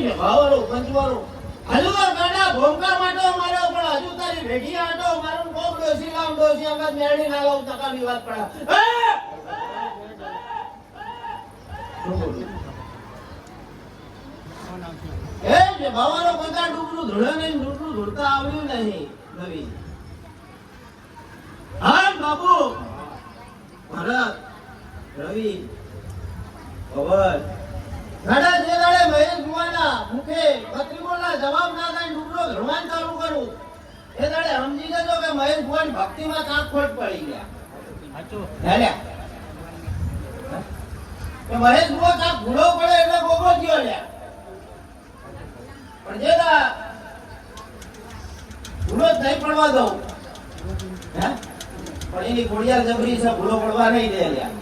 છે ભાવરો પંચવારો હજુ તો ગાડા ભોંકા માટો માર્યો પણ હજુ તારી ભેગી આટો મારું કોક ડોસી લાવ ડોસી અંગત મેળી ના લાવ તકાની વાત પડે એ જે ભાવરો બધા ડૂબનું ધૂળે નહીં ડૂબનું ધૂળતા આવ્યું નહીં નવી હા બાબુ ભરત રવિ પવન ગાડા જે દાડે મહેશ ભુવાના મુખે પત્રિકોના જવાબ ના થાય ડૂબનો ધરવાન ચાલુ કરું એ દાડે સમજી જજો કે મહેશ ભુવાની ભક્તિમાં કાંક ખોટ પડી ગયા હેલ્યા કે મહેશ ભુવા કાંક ભૂલો પડે એટલે ગોગો થયો લ્યા પણ જે દા ભૂલો જ નહીં પડવા દઉં હે પણ એની ઘોડિયાર જબરી છે ભૂલો પડવા નહીં દે લ્યા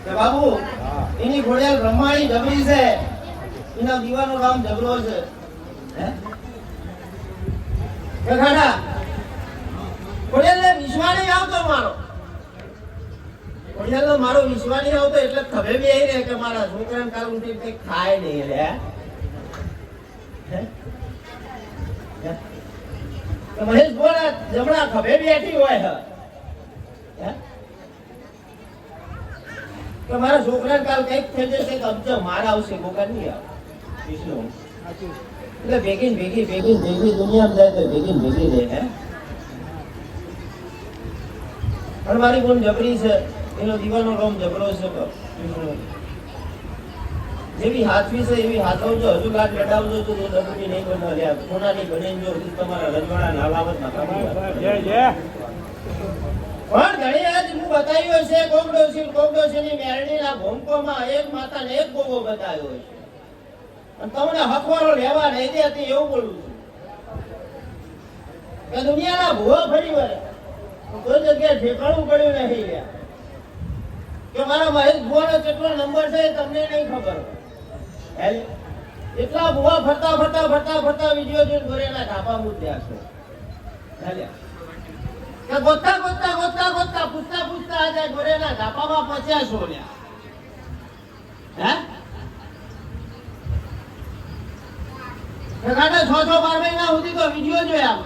કે બાબુ એની ઘોડિયાર બ્રહ્માણી જબરી છે એના દીવાનો નામ જબરો છે હે કે ખાડા ઘોડિયાર વિશ્વાસ નહીં આવતો મારો ઘોડિયાર મારો વિશ્વાસ નહીં આવતો એટલે ખભે બી આવી રહે કે મારા છોકરાને કાલ ઉઠી કઈ ખાય નહીં રે મહેશ બોલા જમણા ખભે બેઠી હોય હે કે મારા છોકરાને કાલ કઈક થઈ જશે તો અબજો માર આવશે ગોગા નહીં આવે વિષ્ણુ એટલે ભેગી દુનિયામાં જાય તો ભેગી રહે હે પણ મારી બોન જબરી છે એનો દીવાનો રોમ જબરો છે વિષ્ણુ જેવી હાથવી છે એવી હાથવજો હજુ ગાંઠ લડાવજો તો ડબુની નહીં બનાવ્યા સોનાની બની જો તમારા રજવાડા નાલાવત ના પણ ઘણી આજ હું બતાવ્યો છે કોકડોશીની મેરણીના ભૂમકોમાં એક માતાને એક ગોગો બતાવ્યો છે અને તમને હકવારો લેવા નહીં દેતી એવું બોલું છું કે દુનિયાના ભૂવા ફરી વળે કોઈ જગ્યાએ ઠેકાણું પડ્યું નહીં લ્યા કે મારા મહેશ ભુવાનો કેટલો નંબર છે તમને નહીં ખબર એટલા ભુવા ફરતા વિડીયો જોઈને ગોરેના ઢાપા મૂક્યા છે કે ગોતતા પૂછતા આજે ગોરેના ઢાપામાં પહોંચ્યા છો લ્યા હે કાઢે 6-12 મહિના સુધી તો વિડીયો જોયા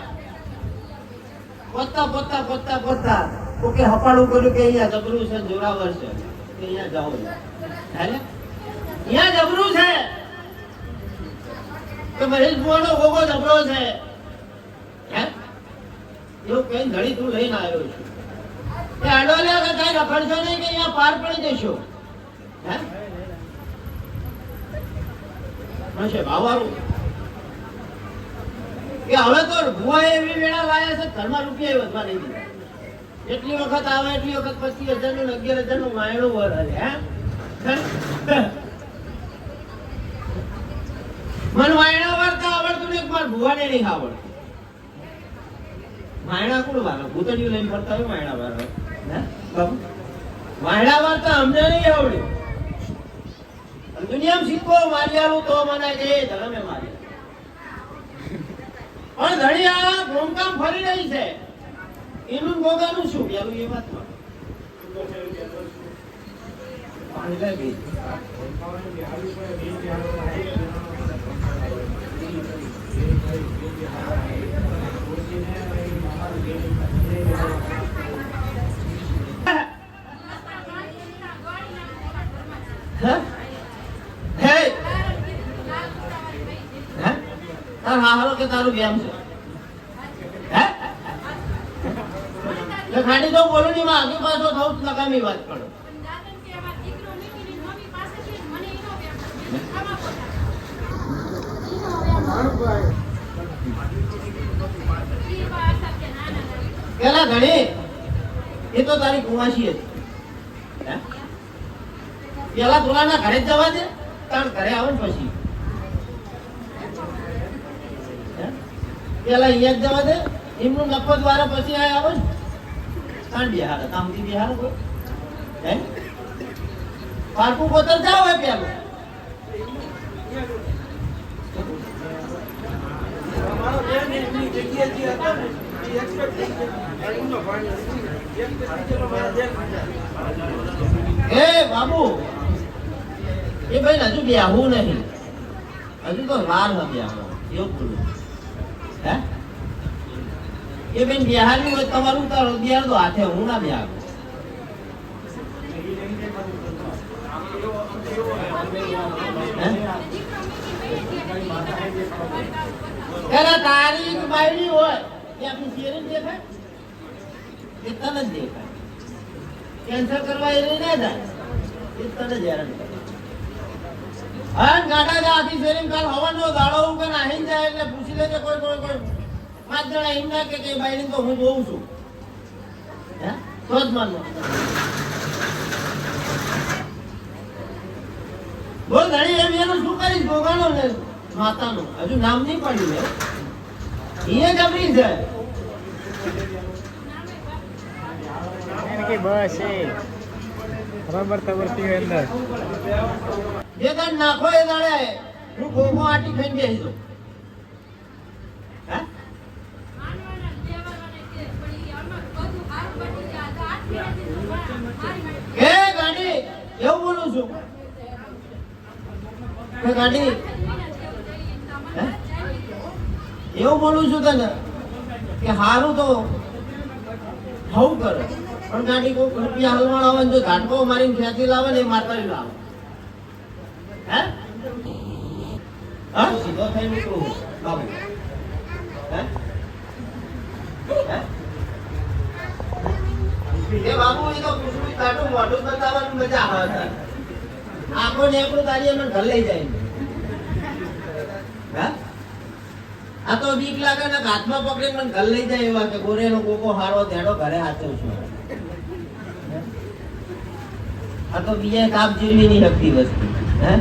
પોતા ઓકે હપાડું કર્યું કે અહીંયા જબરું છે જોરાવર છે કે અહીંયા જાઓ હે અહીંયા જબરું છે કે મહેશ ભુવાનો ગોગો જબરો છે હે એવું કઈ ઘડી તું લઈને આવ્યો છું એ આડોલ્યા કે કઈ રખડશો નહીં કે અહીંયા પાર પડી જશો હે હશે ભાવારું કે હવે તો ભુવાએ એવી વેળા લાયા છે ઘરમાં રૂપિયા વધવા નહીં દીધા એટલી વખત આવે એટલી વખત 25,000 નું 11,000 નું વાયણું વર હે મન વાયણા વારતા આવડતું ને એકવાર ભુવાને નહીં આવડતું વાયણા કોણ વાળો ભૂતડિયું લઈને ફરતા હોય વાયણા વાળો હે બાબુ વાયણા વારતા અમને નહીં આવડ્યું દુનિયામાં સિક્કો માર્યાલું તો મને જે ધર્મે માર્યા પણ ઘણી આ ભૂમકામ ફરી રહી છે એનું ગોગાનું શું પેલું એ વાતમાં પાણી લાગી કે તારું વ્યામ છે ખાડી તો બોલું નહીં આગળ પાછો થવું લગામી વાત કરો પેલા ઘણી એ તો તારી કુવાસી હતી પેલા તોલાના ઘરે જ જવા દે તાર ઘરે આવે ને પછી પેલા અહીંયા જ જવા દે એમનું નફો દ્વારા પછી આ આવે ને કાંડ બિહાર કામથી બિહાર કોઈ હે પારકું પોતર જાવ હોય પેલું એ બાબુ એ ભાઈ હજુ બેહવું નહીં, હજુ તો વાર ન બેહવા એવું બોલું. હે એ બેન બેહારી હોય તમારું તારો બિહાર તો હાથે, હું ના બેહાર. તારીખ બાયડી હોય ત્યાંથી શેરી દેખાય, એ તને જ દેખાય. કેન્સર કરવા એ ના જાય, એ તને જ હેરાન કરે. હા ગાડા જા આખી શેરી કાલ હવાનો દાડો કે નાહીને જાય એટલે પૂછી લેજે કોઈ કોઈ કોઈ 5 જણા એમ ના કે બાયડી તો હું જોઉં છું. હે તો જ માનો. બોલ ઘડી એમ એનું શું કરીશ ભોગાનો ને માતાનું હજુ નામ નહીં પડ્યું ને એ જબરી છે. બસ એ બરાબર તબરતી હોય અંદર જે દાડ નાખો એ દાડે હું ગોગો આટી ખાઈને બેસી દઉં. હે ગાડી એવું બોલું છું કે ગાડી એવું બોલું છું તને કે હારું તો હવું કરે પણ ગાડી કોઈ રૂપિયા હલવાણ આવે જો ઝાટકો મારીને ખેંચી લાવે ને એ મારતા લાવે. હે હા સીધો થઈ નીકળું બાબુ. હે એ બાબુ એ તો પૂછવું કાઢું મોઢું બતાવવાનું મજા આવે. આખો ને આપણું તારી એમને ઘર લઈ જાય. હે આ તો બીક લાગે ને હાથમાં પકડીને મને ઘર લઈ જાય એવા કે ગોરેનો કોકો હારો ધેડો ઘરે હાચવ છું. આ તો બીજા કાપ જીરવી નહીં શકતી વસ્તુ. હે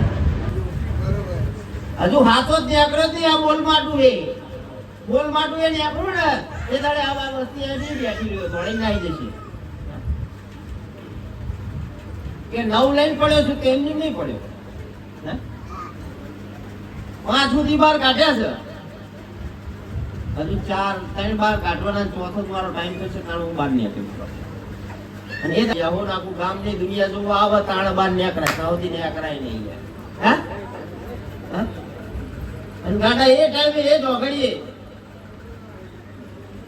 હજુ હાથો જ જાગૃતિ આ બોલ માટું એ નેકળું ને એ દાડે આ વસ્તી નહીં બેઠી રહ્યો દોડી નાઈ જશે કે નવ લઈને પડ્યો છું તેમ નહીં પડ્યો. હે 5 સુધી બહાર કાઢ્યા છે, હજુ 3 બાર કાઢવાના, ચોથો મારો ટાઈમ થશે કારણ હું બહાર નીકળ્યો. અને એ આખું ગામ ની દુનિયા જોવા આવે તાણ બહાર નીકળાય, સાઉદી નીકળાય નહીં. હે અને ગાડા એ ટાઈમે એ જોગડીએ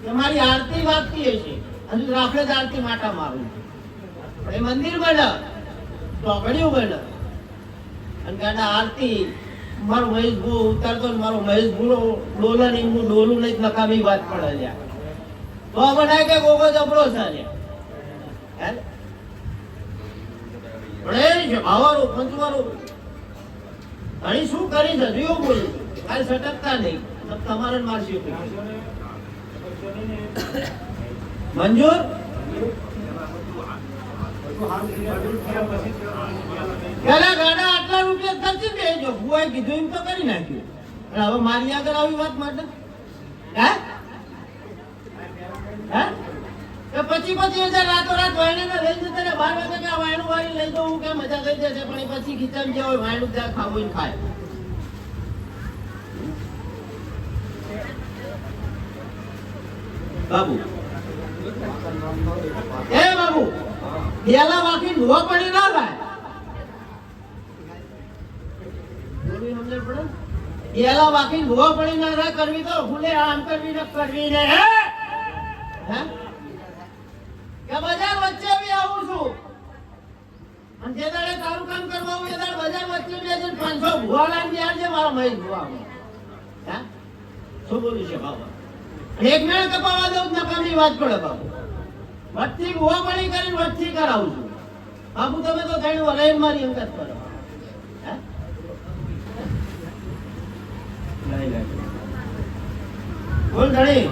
તમારી આરતી વાગતી હશે, હજુ રાફડે જ આરતી માટા મારું એ મંદિર બને ચોકડીઓ બને અને ગાડા આરતી મારો મહેશ ભૂ ઉતારતો ને મારો મહેશ ભૂ ડોલા ની હું ડોલું નહીં નકામી વાત પડે તો બનાય કે ગોગો જબરો છે. ભાવારું પંચવારું ઘણી શું કરી છે એવું બોલું કાલે સટકતા નહીં તમારે મારશે મંજૂર. પેલા ગાડા આટલા રૂપિયા ખર્ચી દેજો ભુવાએ કીધું એમ તો કરી નાખ્યું. હવે મારી આગળ આવી વાત માટે હે પછી 25,000 રાતોરાત વાયણે લઈ જતા ને 12 વાગે કે વાયણું વાળી લઈ જવું કે મજા થઈ જશે પણ એ પછી ખીચામ જે હોય વાયણું ત્યાં ખાવું ખાય. બાબુ એ બાબુ પેલા વાકી ધોવા પડી ના થાય. પેલા વાકી ધોવા પડી ના થાય કરવી તો ભૂલે આમ કરવી ને કરવી ને કે બજાર વચ્ચે બી આવું છું અને જે દાડે તારું કામ કરવા હોય એ દાડે બજાર વચ્ચે બી 500 ભૂવા લાગી આવજે મારો મહેશ ભૂવા. હે શું બોલું છે બાબા એક મેળ કપાવા દઉં નકામી વાત પડે બાબુ. વચ્ચે ભૂવા પડી કરીને વચ્ચે કરાવું છું બાબુ. તમે તો કઈ વલાઈન મારી અંગત કરો. બોલ ધણી